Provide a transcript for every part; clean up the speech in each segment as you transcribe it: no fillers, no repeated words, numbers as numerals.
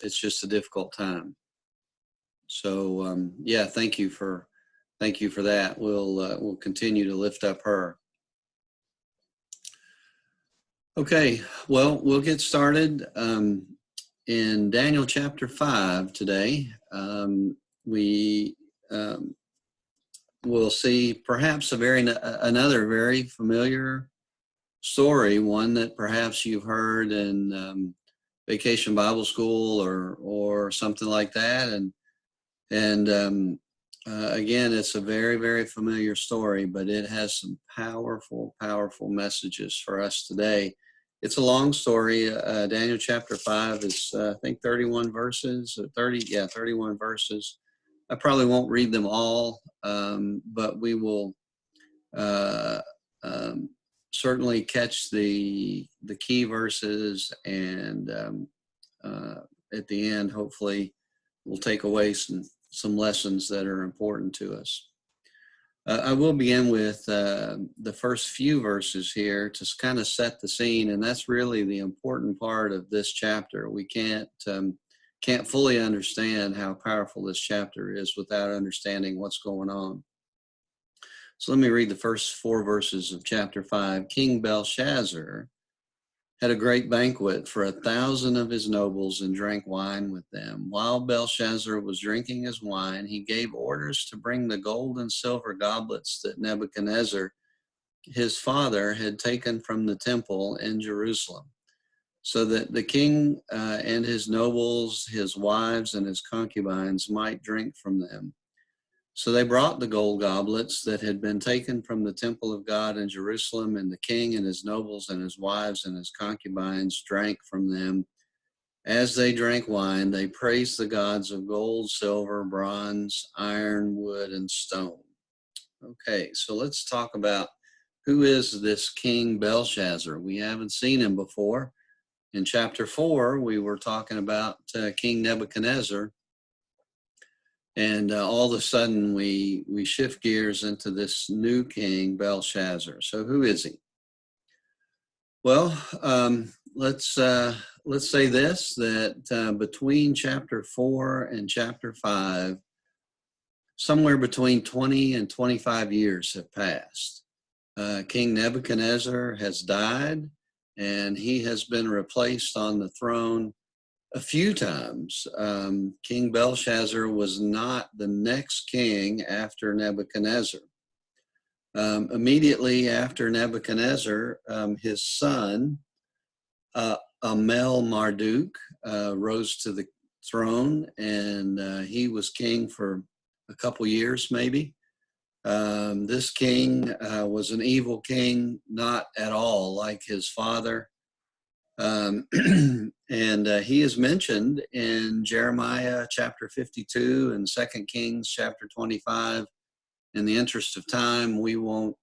it's just a difficult time. So yeah, thank you for that. We'll continue to lift up her. Okay, well, we'll get started in Daniel chapter 5 today. We will see perhaps another very familiar story, one that perhaps you've heard in Vacation Bible School or something like that, and again, it's a very, very familiar story, but it has some powerful, powerful messages for us today. It's a long story. Daniel chapter 5 is, I think, 31 verses, 31 verses. I probably won't read them all, but we will certainly catch the key verses, and at the end, hopefully, we'll take away some lessons that are important to us. I will begin with the first few verses here to kind of set the scene, and that's really the important part of this chapter. We can't fully understand how powerful this chapter is without understanding what's going on. So let me read the first 4 verses of chapter 5. King Belshazzar had a great banquet for 1,000 of his nobles and drank wine with them. While Belshazzar was drinking his wine, he gave orders to bring the gold and silver goblets that Nebuchadnezzar, his father, had taken from the temple in Jerusalem, so that the king and his nobles, his wives, and his concubines might drink from them. So they brought the gold goblets that had been taken from the temple of God in Jerusalem, and the king and his nobles and his wives and his concubines drank from them. As they drank wine, they praised the gods of gold, silver, bronze, iron, wood, and stone. Okay, so let's talk about who is this King Belshazzar. We haven't seen him before. In chapter 4, we were talking about King Nebuchadnezzar. And all of a sudden, we shift gears into this new king, Belshazzar. So who is he? Well, let's say this, that between chapter 4 and chapter 5, somewhere between 20 and 25 years have passed. King Nebuchadnezzar has died, and he has been replaced on the throne a few times. King Belshazzar was not the next king after Nebuchadnezzar. Immediately after Nebuchadnezzar, his son, Marduk, rose to the throne, and he was king for a couple years, maybe. This king was an evil king, not at all like his father. And he is mentioned in Jeremiah chapter 52 and 2 Kings chapter 25. In the interest of time, we won't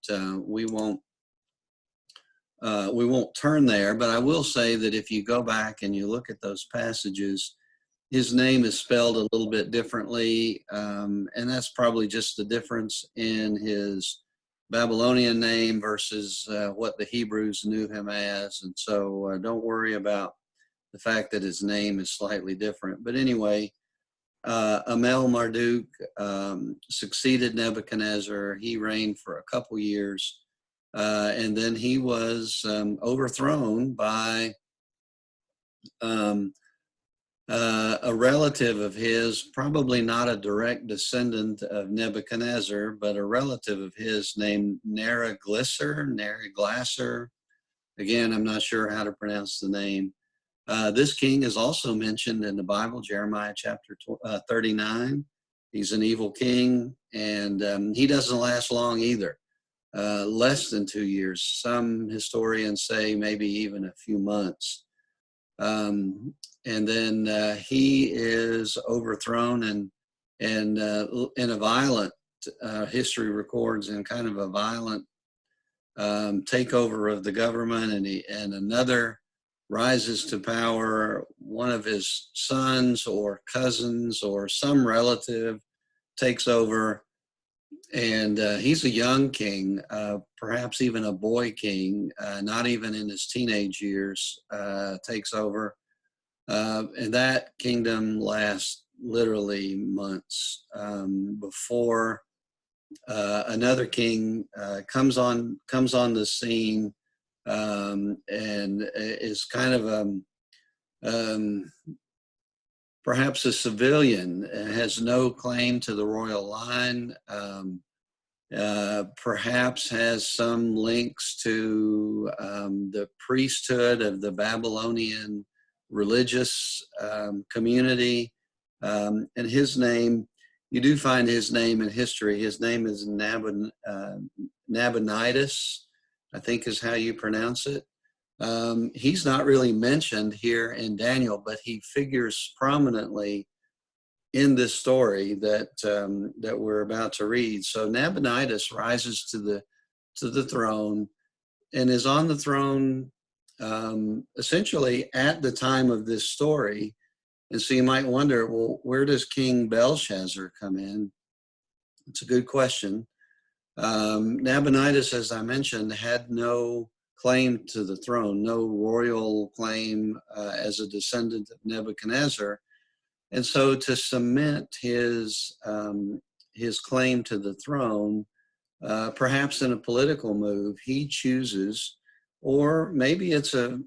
turn there, but I will say that if you go back and you look at those passages, his name is spelled a little bit differently, and that's probably just the difference in his Babylonian name versus what the Hebrews knew him as. And so don't worry about the fact that his name is slightly different. But anyway, Marduk succeeded Nebuchadnezzar. He reigned for a couple years, and then he was overthrown by a relative of his, probably not a direct descendant of Nebuchadnezzar, but a relative of his named Neriglissar. Again, I'm not sure how to pronounce the name. This king is also mentioned in the Bible, Jeremiah chapter 39. He's an evil king, and he doesn't last long either. Less than 2 years. Some historians say maybe even a few months. And then he is overthrown, and in a violent, history records, in kind of a violent takeover of the government, and another rises to power. One of his sons or cousins or some relative takes over, and he's a young king, perhaps even a boy king, not even in his teenage years, takes over. And that kingdom lasts literally months before another king comes on the scene, and is kind of um, perhaps a civilian, has no claim to the royal line, perhaps has some links to the priesthood of the Babylonian religious community. And his name, you do find his name in history. His name is Nabonidus, I think is how you pronounce it. He's not really mentioned here in Daniel, but he figures prominently in this story that we're about to read. So Nabonidus rises to the throne and is on the throne essentially at the time of this story. And so you might wonder, well, where does King Belshazzar come in? It's a good question. Nabonidus, as I mentioned, had no claim to the throne, no royal claim as a descendant of Nebuchadnezzar. And so to cement his claim to the throne, perhaps in a political move, he chooses, or maybe it's an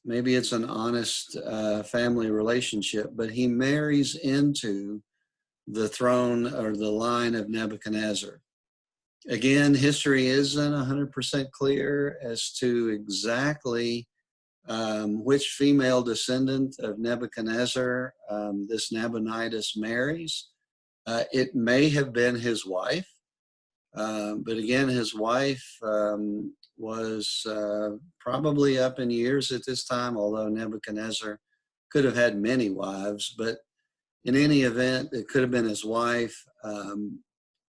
honest family relationship, but he marries into the throne or the line of Nebuchadnezzar. Again, history isn't 100% clear as to exactly which female descendant of Nebuchadnezzar this Nabonidus marries. It may have been his wife, but again, his wife was probably up in years at this time, although Nebuchadnezzar could have had many wives. But in any event, it could have been his wife,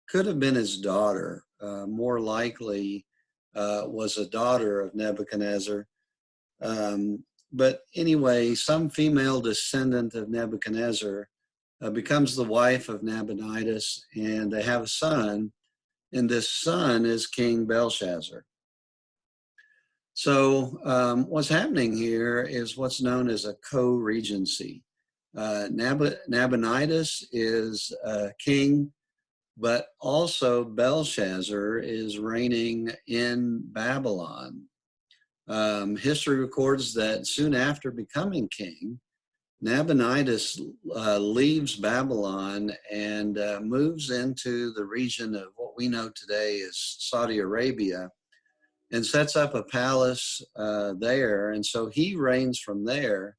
could have been his daughter, more likely was a daughter of Nebuchadnezzar. But anyway, some female descendant of Nebuchadnezzar becomes the wife of Nabonidus, and they have a son, and this son is King Belshazzar. So what's happening here is what's known as a co-regency. Nabonidus is king, but also Belshazzar is reigning in Babylon. History records that soon after becoming king, Nabonidus leaves Babylon and moves into the region of what we know today as Saudi Arabia and sets up a palace there. And so he reigns from there.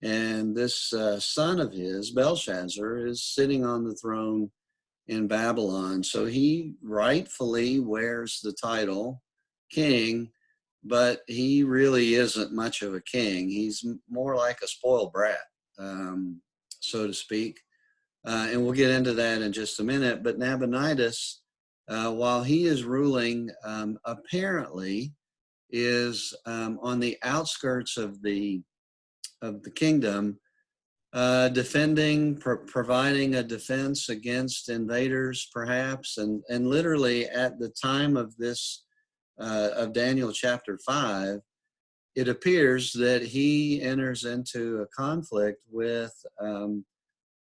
And this son of his, Belshazzar, is sitting on the throne in Babylon. So he rightfully wears the title king, but he really isn't much of a king. He's more like a spoiled brat, so to speak. And we'll get into that in just a minute. But Nabonidus, while he is ruling, apparently is on the outskirts of the kingdom, defending, providing a defense against invaders, perhaps, and literally at the time of this of Daniel chapter 5, it appears that he enters into a conflict with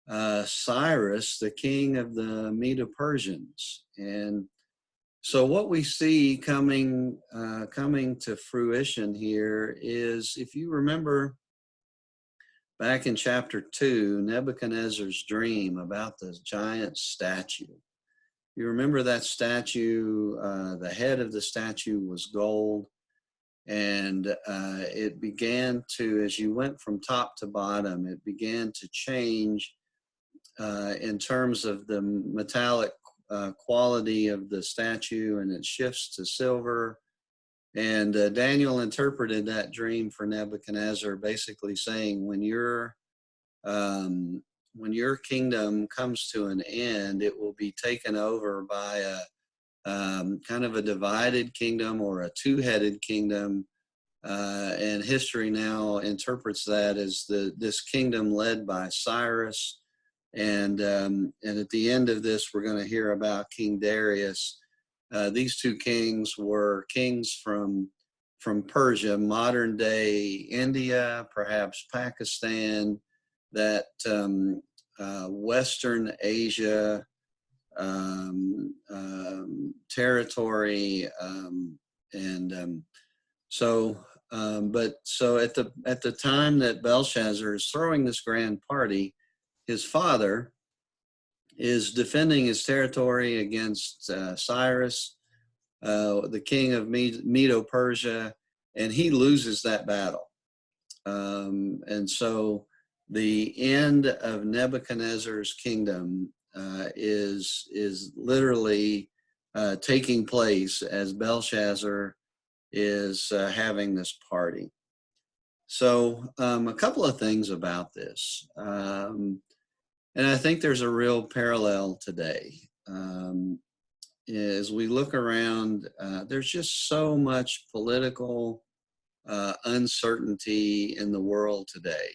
Cyrus, the king of the Medo-Persians. And so what we see coming to fruition here is, if you remember back in chapter 2, Nebuchadnezzar's dream about the giant statue. You remember that statue, the head of the statue was gold, and it began to, as you went from top to bottom, it began to change in terms of the metallic quality of the statue, and it shifts to silver. And Daniel interpreted that dream for Nebuchadnezzar, basically saying, when your kingdom comes to an end, it will be taken over by a kind of a divided kingdom or a two-headed kingdom. And history now interprets that as this kingdom led by Cyrus. And at the end of this, we're going to hear about King Darius. These two kings were kings from from Persia, modern day India, perhaps Pakistan, that Western Asia territory, and so at the time that Belshazzar is throwing this grand party, his father is defending his territory against Cyrus, the king of Medo-Persia, and he loses that battle. And so the end of Nebuchadnezzar's kingdom is literally taking place as Belshazzar is having this party. So a couple of things about this. And I think there's a real parallel today. As we look around, there's just so much political uncertainty in the world today.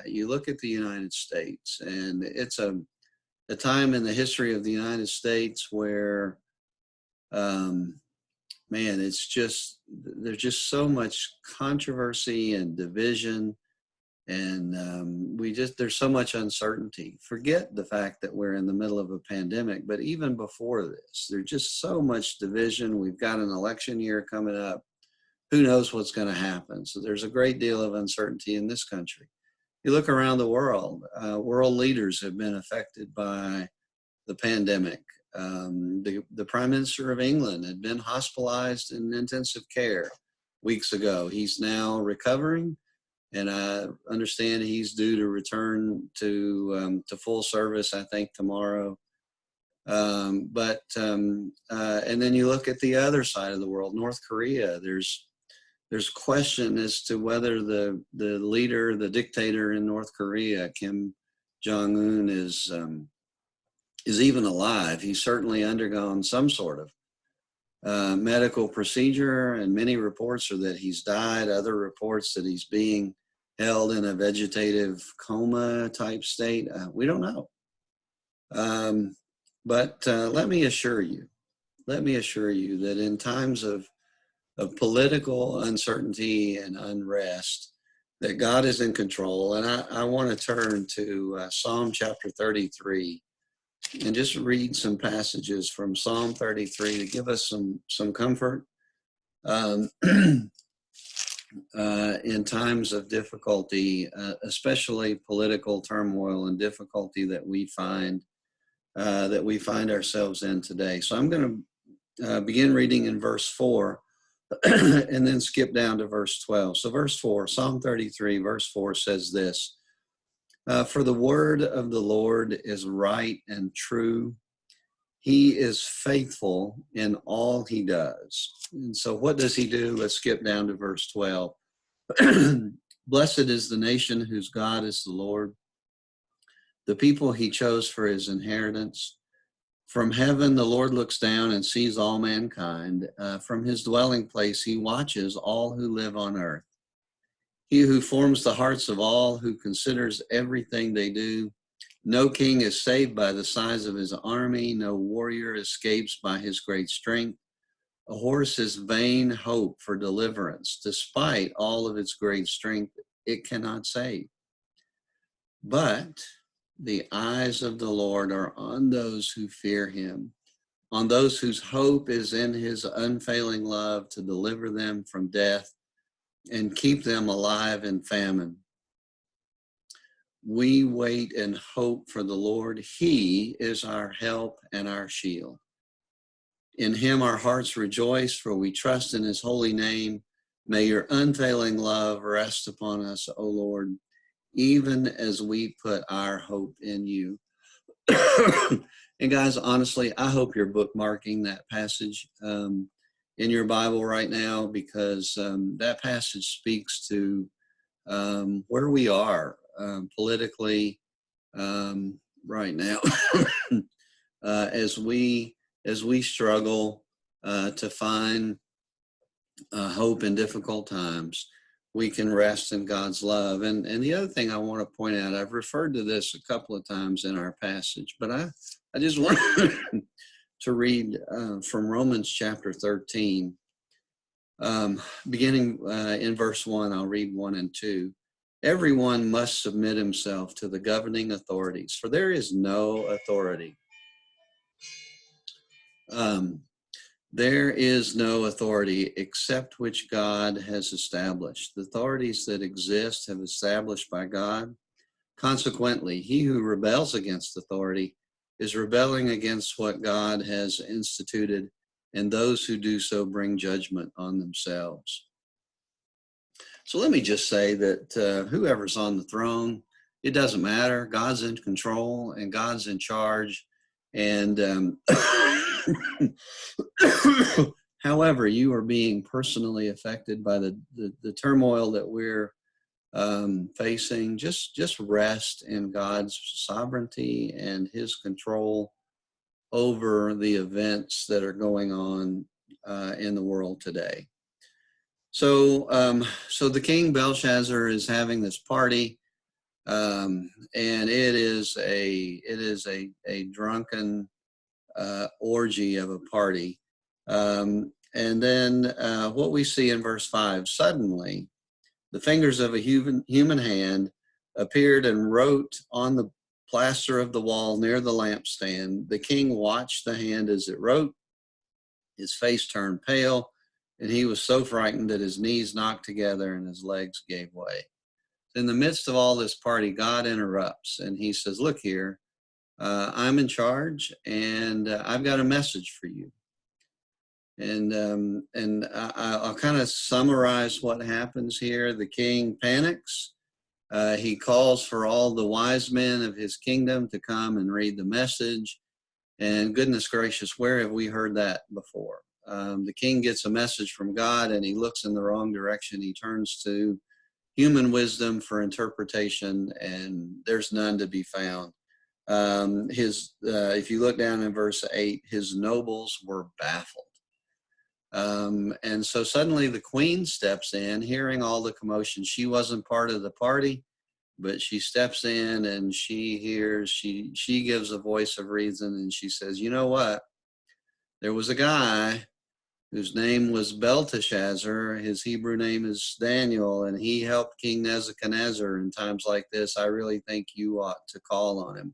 You look at the United States, and it's a time in the history of the United States where, it's just, there's just so much controversy and division, and there's so much uncertainty. Forget the fact that we're in the middle of a pandemic, but even before this, there's just so much division. We've got an election year coming up. Who knows what's going to happen? So there's a great deal of uncertainty in this country. You look around the world, world leaders have been affected by the pandemic. The Prime Minister of England had been hospitalized in intensive care weeks ago. He's now recovering, and I understand he's due to return to full service, I think, tomorrow. And then you look at the other side of the world, North Korea. There's question as to whether the leader, the dictator in North Korea, Kim Jong-un, is even alive. He's certainly undergone some sort of medical procedure, and many reports are that he's died. Other reports that he's being held in a vegetative coma type state. We don't know. But let me assure you that in times of political uncertainty and unrest, that God is in control. And I want to turn to Psalm chapter 33 and just read some passages from Psalm 33 to give us some comfort in times of difficulty, especially political turmoil and difficulty that we find ourselves in today. So I'm going to begin reading in verse 4 and then skip down to verse 12. So verse 4, Psalm 33, verse 4 says this: for the word of the Lord is right and true. He is faithful in all he does. And so what does he do? Let's skip down to verse 12. Blessed is the nation whose God is the Lord, the people he chose for his inheritance. From heaven, the Lord looks down and sees all mankind. From his dwelling place, he watches all who live on earth. He who forms the hearts of all, who considers everything they do. No king is saved by the size of his army. No warrior escapes by his great strength. A horse is vain hope for deliverance. Despite all of its great strength, it cannot save. But the eyes of the Lord are on those who fear him, on those whose hope is in his unfailing love, to deliver them from death and keep them alive in famine. We wait and hope for the Lord. He is our help and our shield. In him our hearts rejoice, for we trust in his holy name. May your unfailing love rest upon us, O Lord, even as we put our hope in you. And guys, honestly, I hope you're bookmarking that passage in your Bible right now, because that passage speaks to where we are politically right now as we struggle to find hope in difficult times. We can rest in God's love. And the other thing I want to point out, I've referred to this a couple of times in our passage, but I just want to read from Romans chapter 13. Beginning in verse 1, I'll read 1 and 2. Everyone must submit himself to the governing authorities, for there is no authority. There is no authority except which God has established. The authorities that exist have established by God. Consequently, he who rebels against authority is rebelling against what God has instituted, and those who do so bring judgment on themselves. So let me just say that whoever's on the throne, it doesn't matter. God's in control and God's in charge. And however, you are being personally affected by the turmoil that we're facing. Just rest in God's sovereignty and his control over the events that are going on in the world today. So the king Belshazzar is having this party, and it is a drunken orgy of a party. And then what we see in verse 5, suddenly the fingers of a human hand appeared and wrote on the plaster of the wall near the lampstand. The king watched the hand as it wrote. His face turned pale, and he was so frightened that his knees knocked together and his legs gave way. In the midst of all this party, God interrupts, and he says, look here, I'm in charge, and I've got a message for you. And I'll kind of summarize what happens here. The king panics. He calls for all the wise men of his kingdom to come and read the message. And goodness gracious, where have we heard that before? The king gets a message from God and he looks in the wrong direction. He turns to human wisdom for interpretation, and there's none to be found. If you look down in verse 8, his nobles were baffled. And so suddenly the queen steps in, hearing all the commotion. She wasn't part of the party, but she steps in and she gives a voice of reason, and she says, you know what? There was a guy whose name was Belteshazzar. His Hebrew name is Daniel, and he helped King Nebuchadnezzar in times like this. I really think you ought to call on him.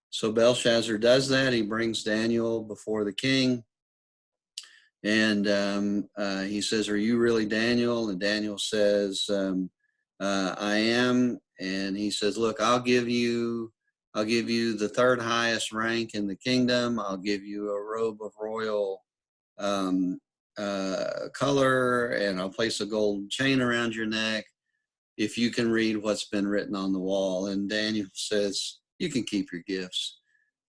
So Belshazzar does that. He brings Daniel before the king. And he says, are you really Daniel? And Daniel says, I am. And he says, look, I'll give you the third highest rank in the kingdom. I'll give you a robe of royal color, and I'll place a gold chain around your neck if you can read what's been written on the wall. And Daniel says, you can keep your gifts.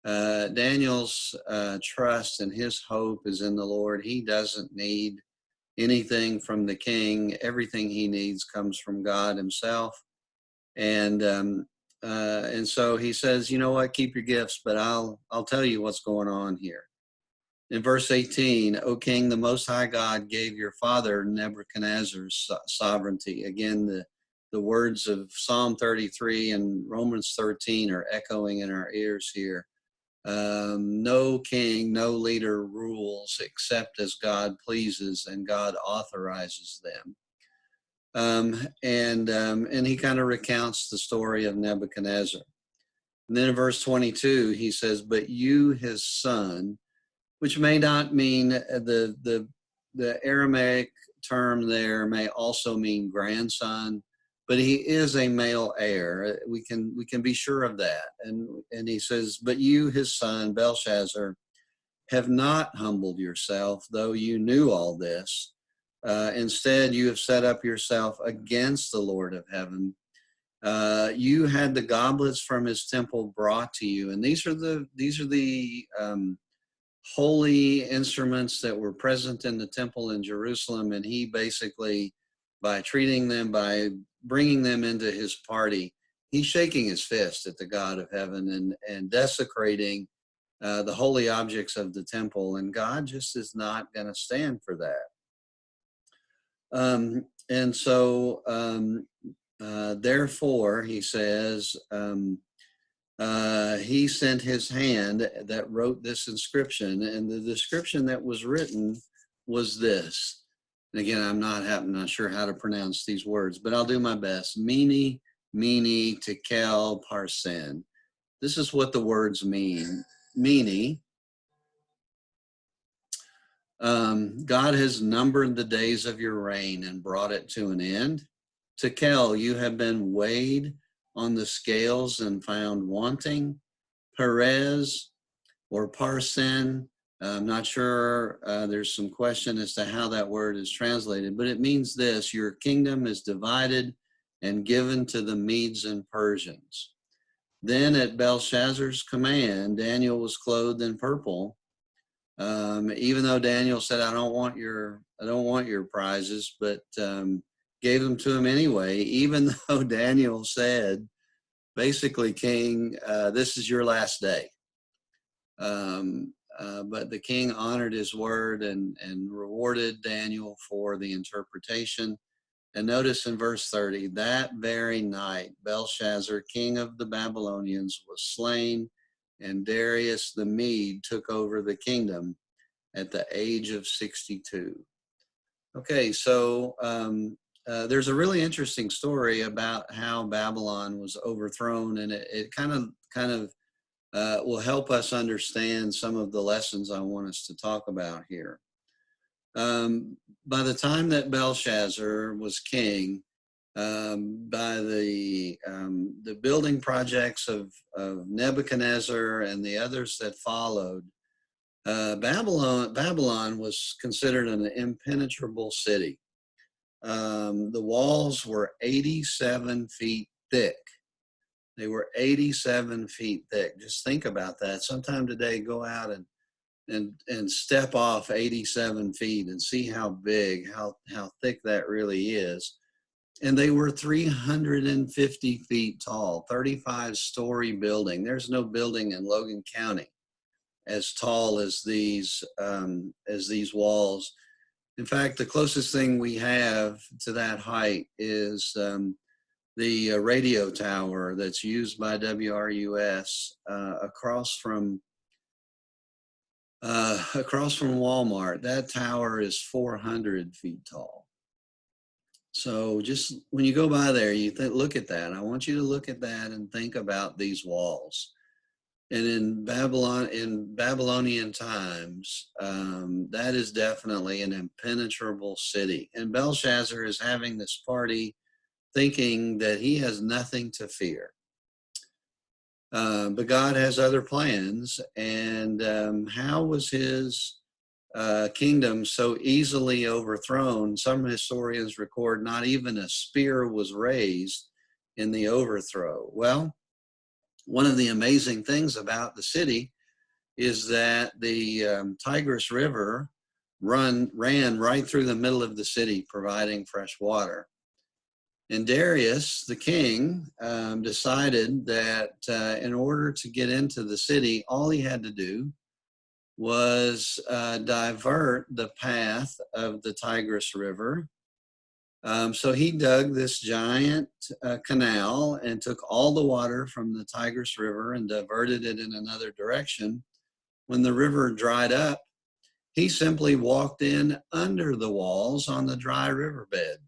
Daniel's trust and his hope is in the Lord. He doesn't need anything from the king. Everything he needs comes from God himself. And so he says, you know what, keep your gifts, but I'll tell you what's going on here. In verse 18, O king, the Most High God gave your father Nebuchadnezzar's sovereignty. Again, the words of Psalm 33 and Romans 13 are echoing in our ears here. No king, no leader rules except as God pleases, and God authorizes them. And he kind of recounts the story of Nebuchadnezzar. And then in verse 22, he says, but you, his son, which may not mean the Aramaic term there may also mean grandson, but he is a male heir. We can be sure of that. And he says, but you, his son, Belshazzar, have not humbled yourself, though you knew all this. Instead, you have set up yourself against the Lord of heaven. You had the goblets from his temple brought to you, and these are the holy instruments that were present in the temple in Jerusalem. And he basically, by bringing them into his party, he's shaking his fist at the God of heaven and desecrating the holy objects of the temple. And God just is not going to stand for that. And so, therefore, he says, he sent his hand that wrote this inscription, and the description that was written was this: And again, I'm not sure how to pronounce these words, but I'll do my best. Mene, mene, tekel, parsin. This is what the words mean. Mene, God has numbered the days of your reign and brought it to an end. Tekel, you have been weighed on the scales and found wanting. Perez or parsin, I'm not sure, there's some question as to how that word is translated, but it means this: your kingdom is divided and given to the Medes and Persians. Then at Belshazzar's command, Daniel was clothed in purple. Even though Daniel said, I don't want your prizes, but gave them to him anyway, even though Daniel said, basically, King, this is your last day. But the king honored his word and rewarded Daniel for the interpretation. And notice in verse 30, that very night, Belshazzar, king of the Babylonians, was slain, and Darius the Mede took over the kingdom at the age of 62. Okay, so there's a really interesting story about how Babylon was overthrown, and it kind of will help us understand some of the lessons I want us to talk about here. By the time that Belshazzar was king, by the building projects of Nebuchadnezzar and the others that followed, Babylon was considered an impenetrable city. The walls were 87 feet thick. They were 87 feet thick. Just think about that. Sometime today, go out and step off 87 feet and see how big, how thick that really is. And they were 350 feet tall, 35-story building. There's no building in Logan County as tall as these walls. In fact, the closest thing we have to that height is the radio tower that's used by WRUS across from Walmart. That tower is 400 feet tall. So just when you go by there, you look at that. I want you to look at that and think about these walls. And in Babylonian times, that is definitely an impenetrable city. And Belshazzar is having this party thinking that he has nothing to fear. But God has other plans. And how was his kingdom so easily overthrown? Some historians record not even a spear was raised in the overthrow. Well, one of the amazing things about the city is that the Tigris River ran right through the middle of the city, providing fresh water. And Darius, the king, decided that in order to get into the city, all he had to do was divert the path of the Tigris River. So he dug this giant canal and took all the water from the Tigris River and diverted it in another direction. When the river dried up, he simply walked in under the walls on the dry riverbed,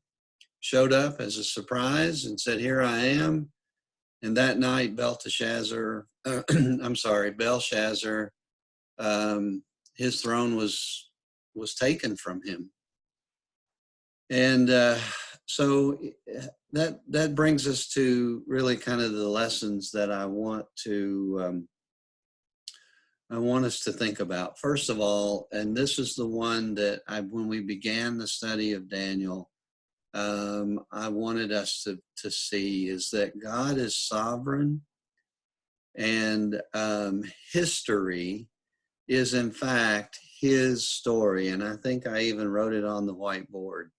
showed up as a surprise and said, here I am. And that night, Belshazzar, his throne was taken from him. And so that brings us to really kind of the lessons that I want us to think about. First of all, and this is the one that when we began the study of Daniel, I wanted us to see, is that God is sovereign, and history is in fact his story. And I think I even wrote it on the whiteboard.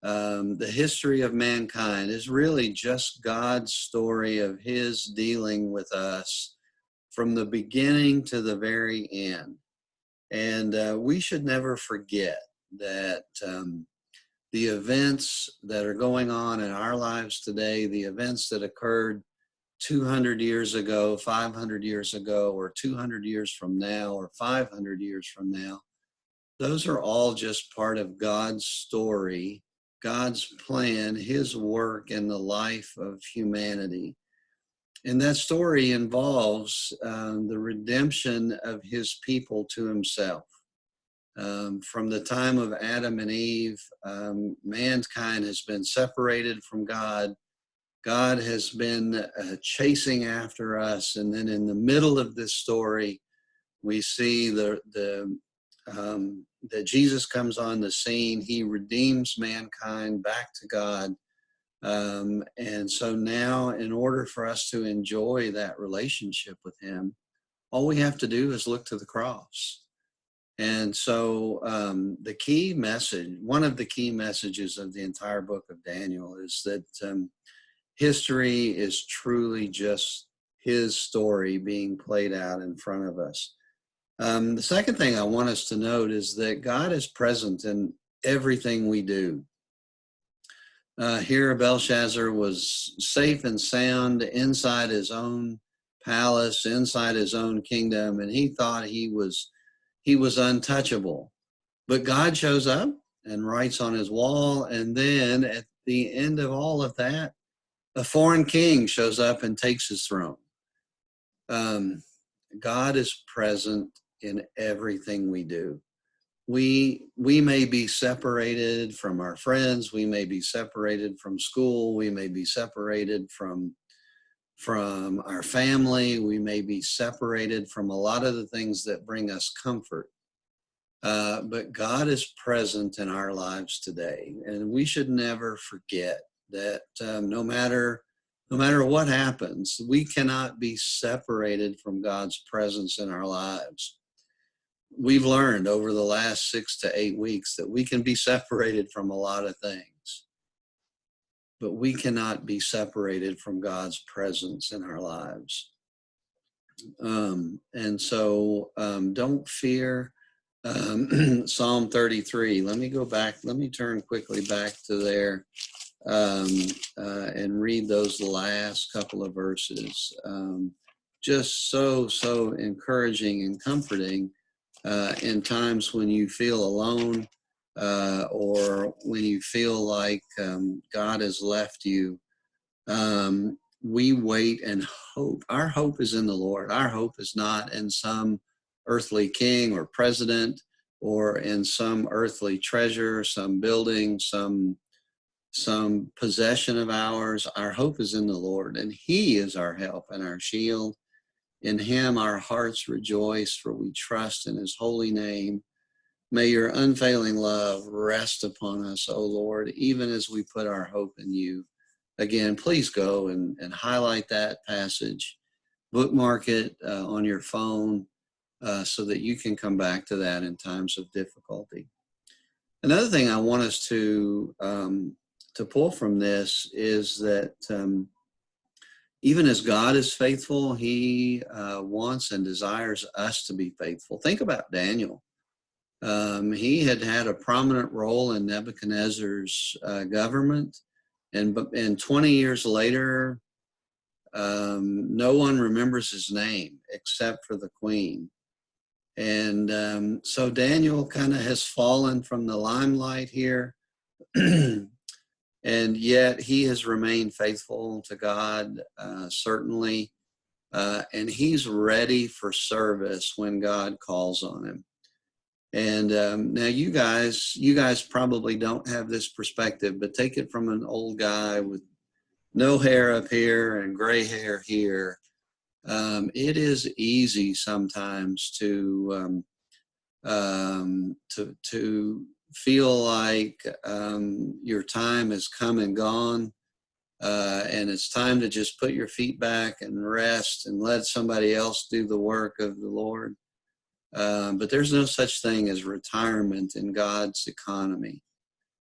The history of mankind is really just God's story of his dealing with us from the beginning to the very end. And we should never forget that the events that are going on in our lives today, the events that occurred 200 years ago, 500 years ago, or 200 years from now, or 500 years from now, Those are all just part of God's story, God's plan, his work in the life of humanity. And that story involves the redemption of his people to himself. From the time of Adam and Eve, mankind has been separated from God. God has been chasing after us. And then in the middle of this story, we see that Jesus comes on the scene. He redeems mankind back to God. And so now, in order for us to enjoy that relationship with him, all we have to do is look to the cross. And so the key message, one of the key messages of the entire book of Daniel is that history is truly just his story being played out in front of us. The second thing I want us to note is that God is present in everything we do. Here, Belshazzar was safe and sound inside his own palace, inside his own kingdom, and he thought he was untouchable. But God shows up and writes on his wall, and then at the end of all of that, a foreign king shows up and takes his throne. God is present in everything we do. We may be separated from our friends, we may be separated from school, we may be separated from our family, we may be separated from a lot of the things that bring us comfort. But God is present in our lives today, and we should never forget that no matter what happens, we cannot be separated from God's presence in our lives. We've learned over the last 6 to 8 weeks that we can be separated from a lot of things, but we cannot be separated from God's presence in our lives. And so don't fear. Psalm 33. Let me turn quickly back to there and read those last couple of verses. Just so encouraging and comforting in times when you feel alone or when you feel like God has left you. We wait and hope. Our hope is in the Lord. Our hope is not in some earthly king or president or in some earthly treasure, some building, some possession of ours. Our hope is in the Lord, and he is our help and our shield. In him our hearts rejoice, for we trust in his holy name. May your unfailing love rest upon us, O Lord, even as we put our hope in you. Again, please go and highlight that passage, bookmark it on your phone so that you can come back to that in times of difficulty. Another thing I want us to pull from this is that even as God is faithful, he wants and desires us to be faithful. Think about Daniel. He had a prominent role in Nebuchadnezzar's government, and 20 years later, no one remembers his name except for the queen. And so Daniel kind of has fallen from the limelight here. And yet he has remained faithful to God, certainly. And he's ready for service when God calls on him. And now you guys probably don't have this perspective, but take it from an old guy with no hair up here and gray hair here. It is easy sometimes to feel like your time has come and gone, and it's time to just put your feet back and rest and let somebody else do the work of the Lord. But there's no such thing as retirement in God's economy.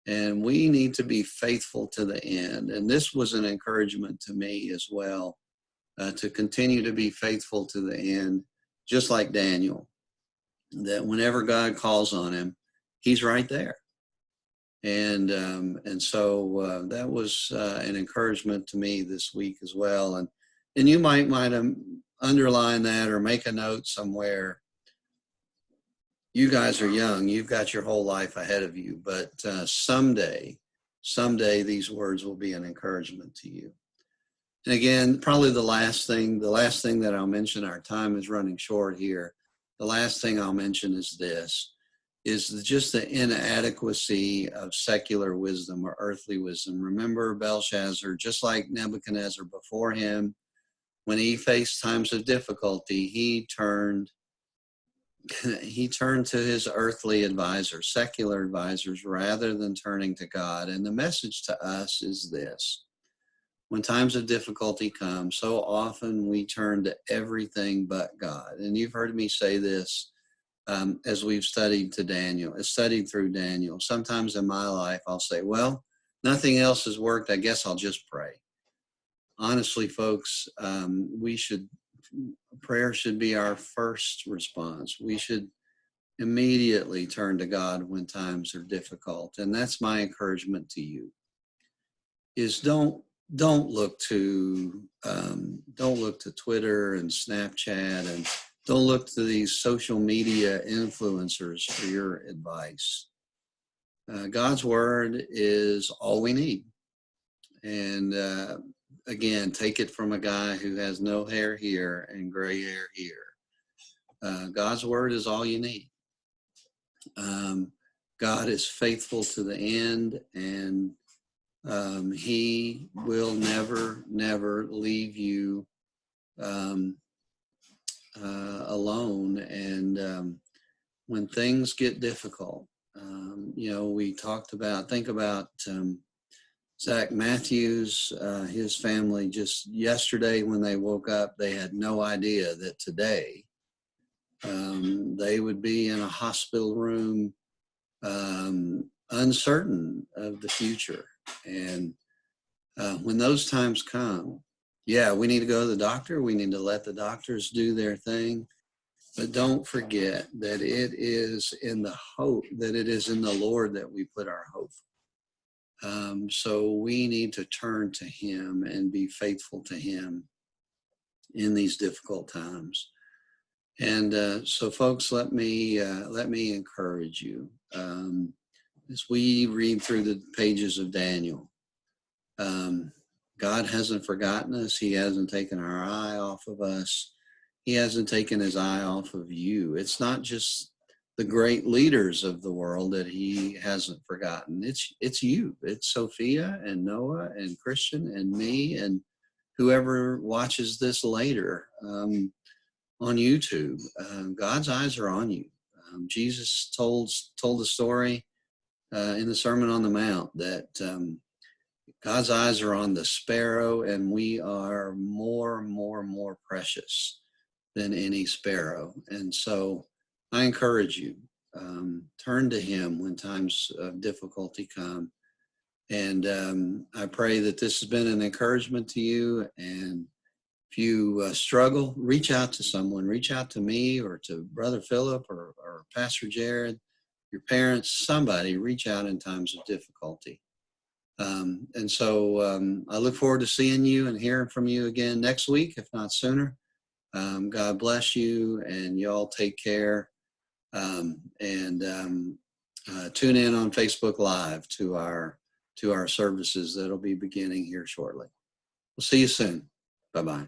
And we need to be faithful to the end. And this was an encouragement to me as well, to continue to be faithful to the end, just like Daniel, that whenever God calls on him, he's right there. And so that was an encouragement to me this week as well. And you might underline that or make a note somewhere. you guys are young. You've got your whole life ahead of you, but someday these words will be an encouragement to you. And again, probably the last thing that I'll mention, our time is running short here. The last thing I'll mention is this, is just the inadequacy of secular wisdom or earthly wisdom. Remember Belshazzar, just like Nebuchadnezzar before him, when he faced times of difficulty, he turned to his earthly advisors, secular advisors, rather than turning to God. And the message to us is this: when times of difficulty come, so often we turn to everything but God. And you've heard me say this as we've studied through Daniel. Sometimes in my life, I'll say, well, nothing else has worked. I guess I'll just pray. Honestly, folks, prayer should be our first response. We should immediately turn to God when times are difficult. And that's my encouragement to you, is don't look to Twitter and Snapchat, and don't look to these social media influencers for your advice. God's word is all we need. And again, take it from a guy who has no hair here and gray hair here. God's word is all you need. God is faithful to the end, and he will never leave you alone. And when things get difficult, think about Zach Matthews, his family, just yesterday when they woke up, they had no idea that today they would be in a hospital room, uncertain of the future. And when those times come, yeah, we need to go to the doctor. We need to let the doctors do their thing. But don't forget that it is in the Lord that we put our hope. So we need to turn to him and be faithful to him in these difficult times. And so, folks, let me encourage you as we read through the pages of Daniel. God hasn't forgotten us. He hasn't taken our eye off of us. He hasn't taken his eye off of you. It's not just the great leaders of the world that he hasn't forgotten. It's you. It's Sophia and Noah and Christian and me and whoever watches this later on YouTube. God's eyes are on you. Jesus told the story in the Sermon on the Mount that God's eyes are on the sparrow, and we are more precious than any sparrow. And so I encourage you, turn to him when times of difficulty come. And I pray that this has been an encouragement to you. And if you struggle, reach out to someone. Reach out to me or to Brother Philip or Pastor Jared, your parents, somebody. Reach out in times of difficulty. And so I look forward to seeing you and hearing from you again next week, if not sooner. God bless you, and y'all take care. And tune in on Facebook Live to our services that'll be beginning here shortly. We'll see you soon. Bye-bye.